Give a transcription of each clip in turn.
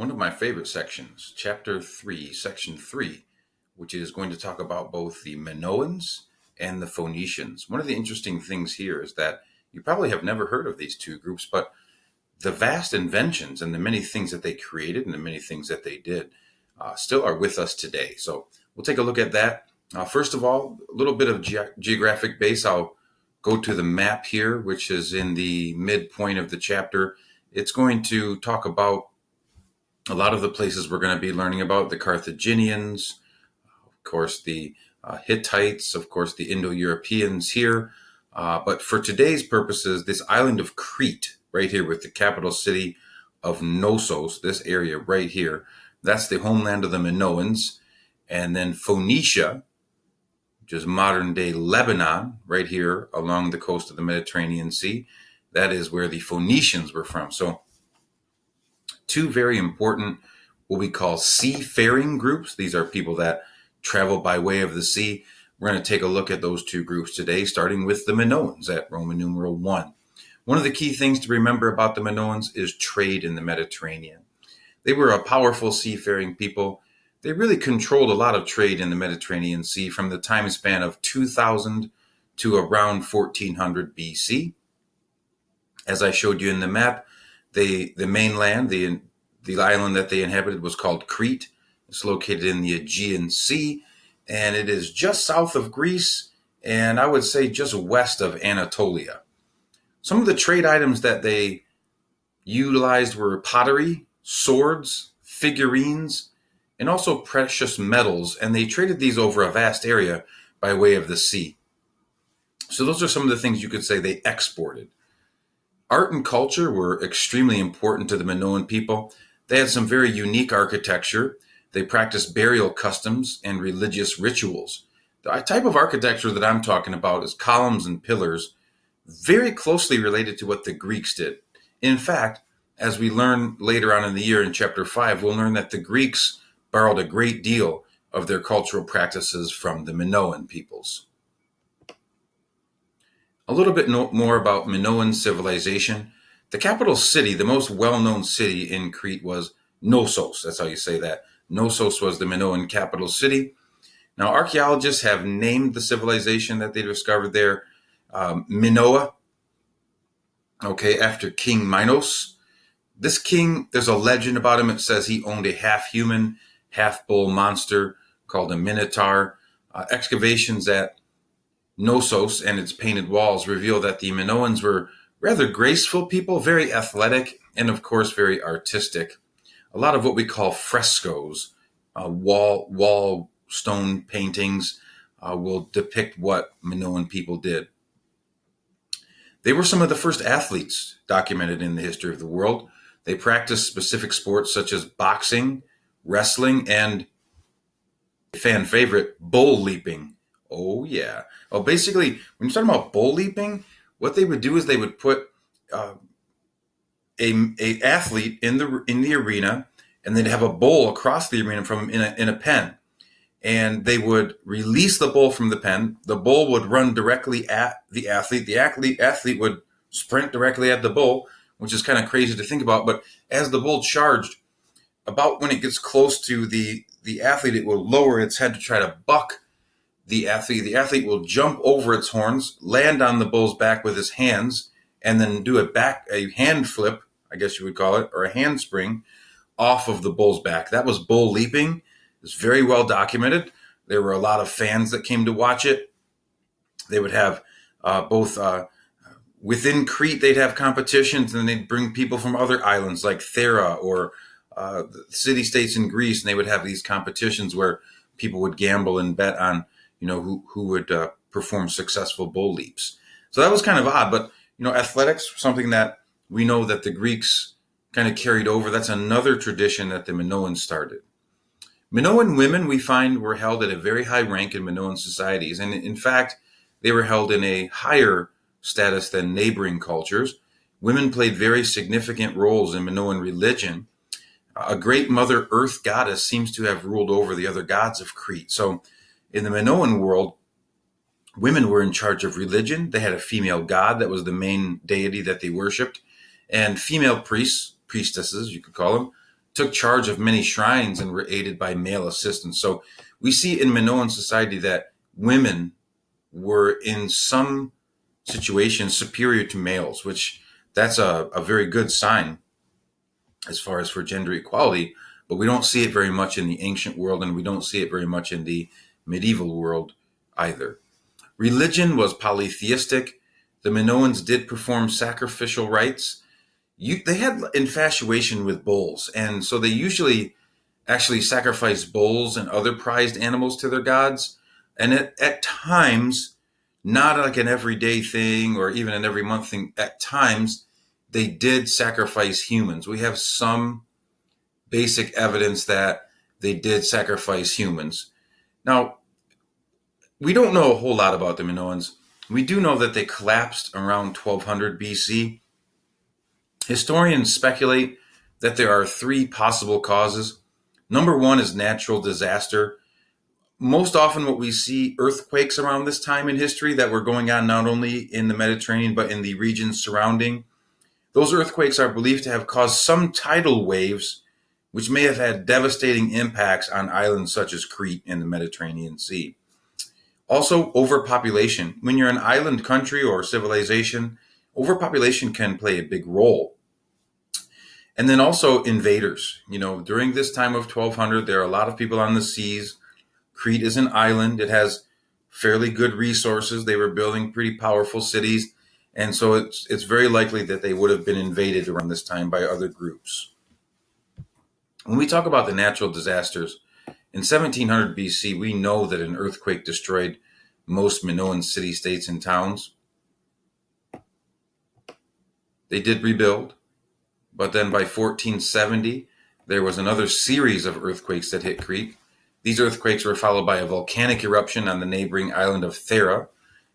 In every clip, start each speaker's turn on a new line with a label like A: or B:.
A: one of my favorite sections, Chapter 3, Section 3, which is going to talk about both the Minoans and the Phoenicians. One of the interesting things here is that you probably have never heard of these two groups, but the vast inventions and the many things that they created and the many things that they did still are with us today. So we'll take a look at that. First of all, a little bit of geographic base. I'll go to the map here, which is in the midpoint of the chapter. It's going to talk about a lot of the places we're going to be learning about: the Carthaginians, of course, the Hittites, of course, the Indo-Europeans here. But for today's purposes, this island of Crete, right here with the capital city of Knossos, this area right here, that's the homeland of the Minoans. And then Phoenicia, which is modern day Lebanon, right here along the coast of the Mediterranean Sea. That is where the Phoenicians were from. So two very important, what we call seafaring groups. These are people that travel by way of the sea. We're going to take a look at those two groups today, starting with the Minoans at Roman numeral 1. One of the key things to remember about the Minoans is trade in the Mediterranean. They were a powerful seafaring people. They really controlled a lot of trade in the Mediterranean Sea from the time span of 2000 to around 1400 BC. As I showed you in the map, the mainland, the island that they inhabited was called Crete. It's located in the Aegean Sea, and it is just south of Greece, and I would say just west of Anatolia. Some of the trade items that they utilized were pottery, swords, figurines, and also precious metals, and they traded these over a vast area by way of the sea. So those are some of the things you could say they exported. Art and culture were extremely important to the Minoan people. They had some very unique architecture. They practiced burial customs and religious rituals. The type of architecture that I'm talking about is columns and pillars, very closely related to what the Greeks did. In fact, as we learn later on in the year in chapter 5, we'll learn that the Greeks borrowed a great deal of their cultural practices from the Minoan peoples. A little bit more about Minoan civilization. The capital city, the most well-known city in Crete, was Knossos. That's how you say that. Knossos was the Minoan capital city. Now, archaeologists have named the civilization that they discovered there Minoa, after King Minos. This king, there's a legend about him. It says he owned a half-human, half-bull monster called a minotaur. Excavations at Knossos and its painted walls reveal that the Minoans were rather graceful people, very athletic, and of course very artistic. A lot of what we call frescoes, wall stone paintings, will depict what Minoan people did. They were some of the first athletes documented in the history of the world. They practiced specific sports such as boxing, wrestling, and a fan favorite, bull leaping. Oh, yeah. Well, basically, when you're talking about bull leaping, what they would do is they would put a athlete in the arena, and they'd have a bull across the arena from him in a pen. And they would release the bull from the pen. The bull would run directly at the athlete. The athlete would sprint directly at the bull, which is kind of crazy to think about. But as the bull charged, about when it gets close to the athlete, it will lower its head to try to buck the athlete. The athlete will jump over its horns, land on the bull's back with his hands, and then do a hand flip, I guess you would call it, or a handspring off of the bull's back. That was bull leaping. It's very well documented. There were a lot of fans that came to watch it. They would have both within Crete, they'd have competitions, and then they'd bring people from other islands like Thera or the city-states in Greece, and they would have these competitions where people would gamble and bet on who would perform successful bull leaps. So that was kind of odd, but athletics, something that we know that the Greeks kind of carried over. That's another tradition that the Minoans started. Minoan women, we find, were held at a very high rank in Minoan societies, and in fact, they were held in a higher status than neighboring cultures. Women played very significant roles in Minoan religion. A great Mother Earth goddess seems to have ruled over the other gods of Crete. So in the Minoan world, women were in charge of religion. They had a female god that was the main deity that they worshipped, and female priests, priestesses, you could call them, took charge of many shrines and were aided by male assistants. So we see in Minoan society that women were in some situations superior to males, which that's a very good sign as far as for gender equality, but we don't see it very much in the ancient world, and we don't see it very much in the medieval world either. Religion was polytheistic. The Minoans did perform sacrificial rites. They had infatuation with bulls, and so they usually actually sacrificed bulls and other prized animals to their gods. And at times, not like an everyday thing or even an every month thing, at times they did sacrifice humans. We have some basic evidence that they did sacrifice humans. Now, we don't know a whole lot about the Minoans. We do know that they collapsed around 1200 BC. Historians speculate that there are three possible causes. Number one is natural disaster. Most often what we see earthquakes around this time in history that were going on not only in the Mediterranean but in the regions surrounding. Those earthquakes are believed to have caused some tidal waves, which may have had devastating impacts on islands such as Crete and the Mediterranean Sea. Also, overpopulation. When you're an island country or civilization, overpopulation can play a big role. And then also invaders. During this time of 1200, there are a lot of people on the seas. Crete is an island. It has fairly good resources. They were building pretty powerful cities. And so it's very likely that they would have been invaded around this time by other groups. When we talk about the natural disasters, in 1700 BC, we know that an earthquake destroyed most Minoan city-states and towns. They did rebuild, but then by 1470, there was another series of earthquakes that hit Crete. These earthquakes were followed by a volcanic eruption on the neighboring island of Thera,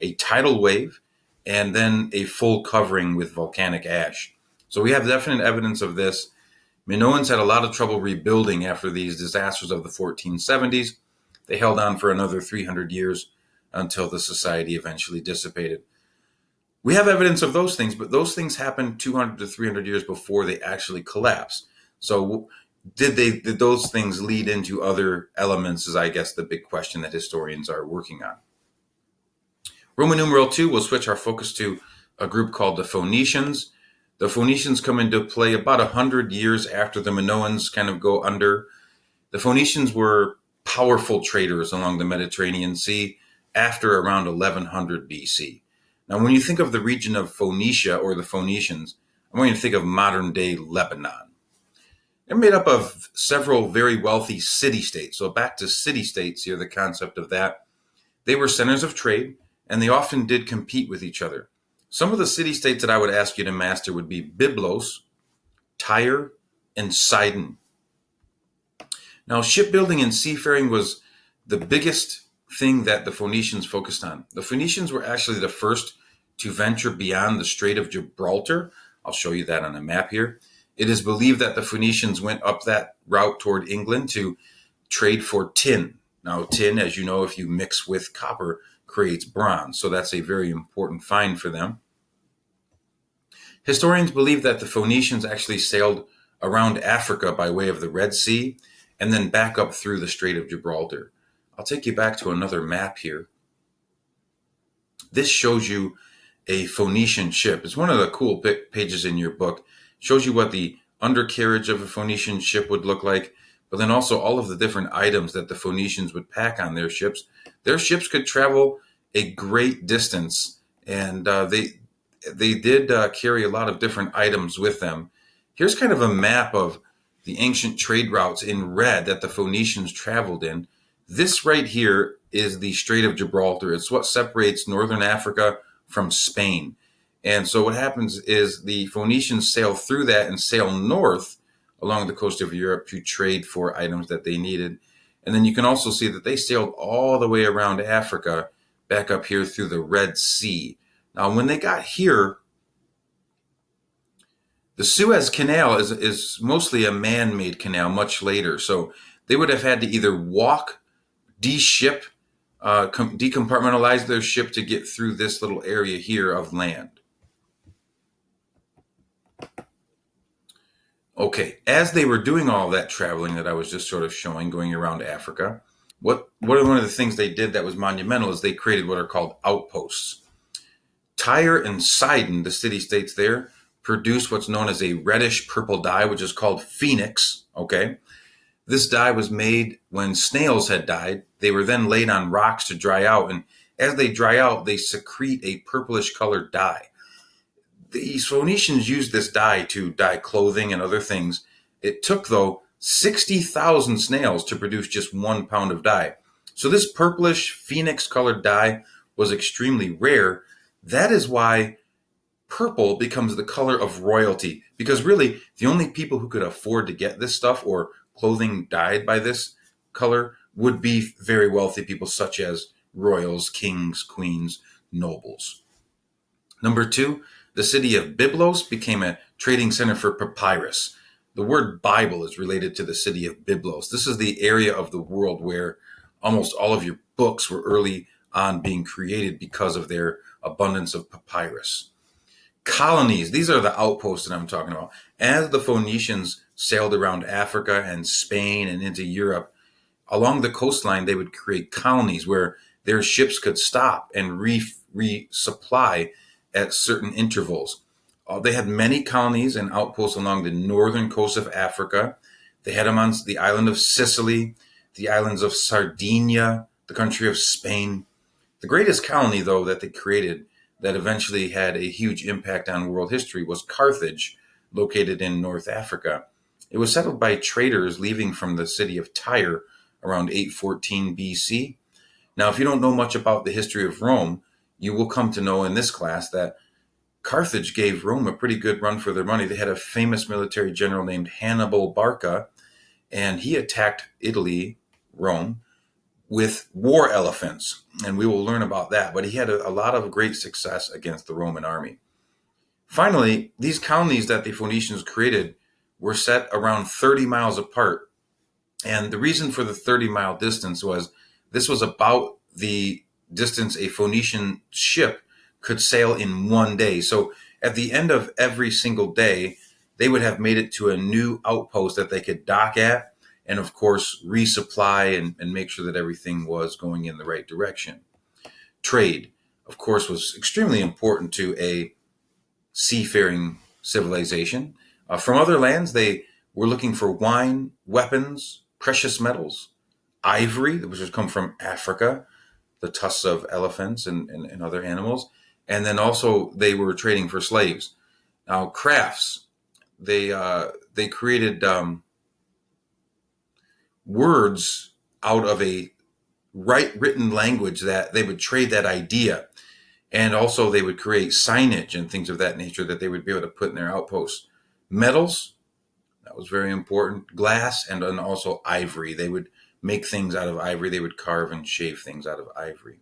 A: a tidal wave, and then a full covering with volcanic ash. So we have definite evidence of this. Minoans had a lot of trouble rebuilding after these disasters of the 1470s. They held on for another 300 years until the society eventually dissipated. We have evidence of those things, but those things happened 200 to 300 years before they actually collapsed. So did those things lead into other elements is, I guess, the big question that historians are working on. Roman numeral 2, we'll switch our focus to a group called the Phoenicians. The Phoenicians come into play about 100 years after the Minoans kind of go under. The Phoenicians were powerful traders along the Mediterranean Sea after around 1100 BC. Now, when you think of the region of Phoenicia or the Phoenicians, I want you to think of modern-day Lebanon. They're made up of several very wealthy city-states. So back to city-states here, the concept of that. They were centers of trade, and they often did compete with each other. Some of the city-states that I would ask you to master would be Byblos, Tyre, and Sidon. Now, shipbuilding and seafaring was the biggest thing that the Phoenicians focused on. The Phoenicians were actually the first to venture beyond the Strait of Gibraltar. I'll show you that on a map here. It is believed that the Phoenicians went up that route toward England to trade for tin. Now, tin, as you know, if you mix with copper, creates bronze. So that's a very important find for them. Historians believe that the Phoenicians actually sailed around Africa by way of the Red Sea and then back up through the Strait of Gibraltar. I'll take you back to another map here. This shows you a Phoenician ship. It's one of the cool pages in your book. It shows you what the undercarriage of a Phoenician ship would look like, but then also all of the different items that the Phoenicians would pack on their ships. Their ships could travel a great distance, and they did carry a lot of different items with them. Here's kind of a map of the ancient trade routes in red that the Phoenicians traveled in. This right here is the Strait of Gibraltar. It's what separates northern Africa from Spain. And so what happens is the Phoenicians sail through that and sail north along the coast of Europe to trade for items that they needed. And then you can also see that they sailed all the way around Africa, back up here through the Red Sea. Now, when they got here, the Suez Canal is mostly a man-made canal much later. So they would have had to either walk, de-ship, decompartmentalize their ship to get through this little area here of land. Okay, as they were doing all that traveling that I was just sort of showing, going around Africa, one of the things they did that was monumental is they created what are called outposts. Tyre and Sidon, the city-states there, produced what's known as a reddish purple dye, which is called phoenix. Okay, this dye was made when snails had died. They were then laid on rocks to dry out, and as they dry out, they secrete a purplish colored dye. The Phoenicians used this dye to dye clothing and other things. It took, though, 60,000 snails to produce just 1 pound of dye. So this purplish phoenix colored dye was extremely rare. That is why purple becomes the color of royalty, because really the only people who could afford to get this stuff or clothing dyed by this color would be very wealthy people such as royals, kings, queens, nobles. Number two, the city of Byblos became a trading center for papyrus. The word Bible is related to the city of Byblos. This is the area of the world where almost all of your books were early on being created because of their abundance of papyrus. Colonies, these are the outposts that I'm talking about. As the Phoenicians sailed around Africa and Spain and into Europe, along the coastline, they would create colonies where their ships could stop and resupply at certain intervals. They had many colonies and outposts along the northern coast of Africa. They had them on the island of Sicily, the islands of Sardinia, the country of Spain. The greatest colony, though, that they created that eventually had a huge impact on world history was Carthage, located in North Africa. It was settled by traders leaving from the city of Tyre around 814 BC. Now, if you don't know much about the history of Rome, you will come to know in this class that Carthage gave Rome a pretty good run for their money. They had a famous military general named Hannibal Barca, and he attacked Italy, Rome, with war elephants, and we will learn about that. But he had a lot of great success against the Roman army. Finally, these colonies that the Phoenicians created were set around 30 miles apart. And the reason for the 30-mile distance was this was about the distance a Phoenician ship could sail in one day. So at the end of every single day, they would have made it to a new outpost that they could dock at and, of course, resupply and make sure that everything was going in the right direction. Trade, of course, was extremely important to a seafaring civilization. From other lands, they were looking for wine, weapons, precious metals, ivory, which has come from Africa, the tusks of elephants and other animals. And then also they were trading for slaves. Now, crafts, they created words out of a written language that they would trade that idea. And also they would create signage and things of that nature that they would be able to put in their outposts. Metals, that was very important. Glass and then also ivory. They would make things out of ivory. They would carve and shave things out of ivory.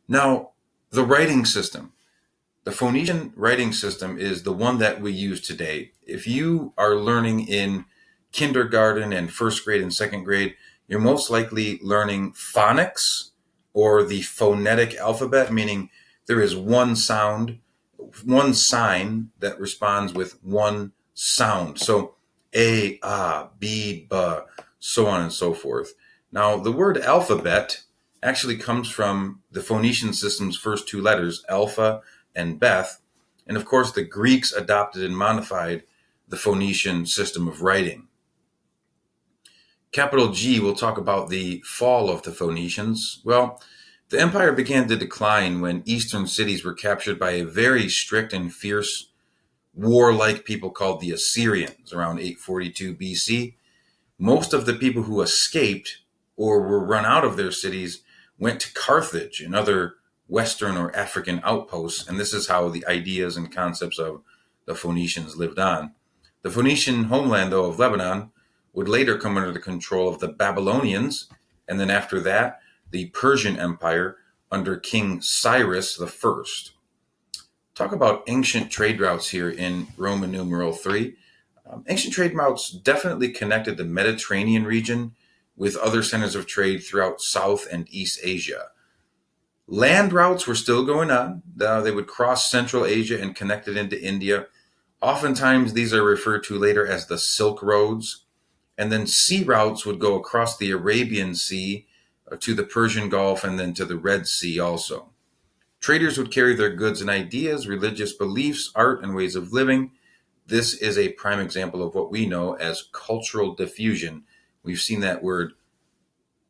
A: Now, the writing system. The Phoenician writing system is the one that we use today. If you are learning in kindergarten and first grade and second grade, you're most likely learning phonics or the phonetic alphabet, meaning there is one sound, one sign that responds with one sound. So A, B, B, so on and so forth. Now, the word alphabet actually comes from the Phoenician system's first two letters, alpha and beth. And of course, the Greeks adopted and modified the Phoenician system of writing. Capital G, we'll talk about the fall of the Phoenicians. Well, the empire began to decline when eastern cities were captured by a very strict and fierce warlike people called the Assyrians around 842 BC. Most of the people who escaped or were run out of their cities went to Carthage and other Western or African outposts, and this is how the ideas and concepts of the Phoenicians lived on. The Phoenician homeland, though, of Lebanon would later come under the control of the Babylonians, and then after that, the Persian Empire under King Cyrus I. Talk about ancient trade routes here in Roman numeral 3. Ancient trade routes definitely connected the Mediterranean region with other centers of trade throughout South and East Asia. Land routes were still going on. They would cross Central Asia and connect it into India. Oftentimes, these are referred to later as the Silk Roads. And then sea routes would go across the Arabian Sea to the Persian Gulf and then to the Red Sea also. Traders would carry their goods and ideas, religious beliefs, art, and ways of living. This is a prime example of what we know as cultural diffusion. We've seen that word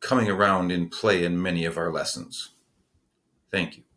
A: coming around in play in many of our lessons. Thank you.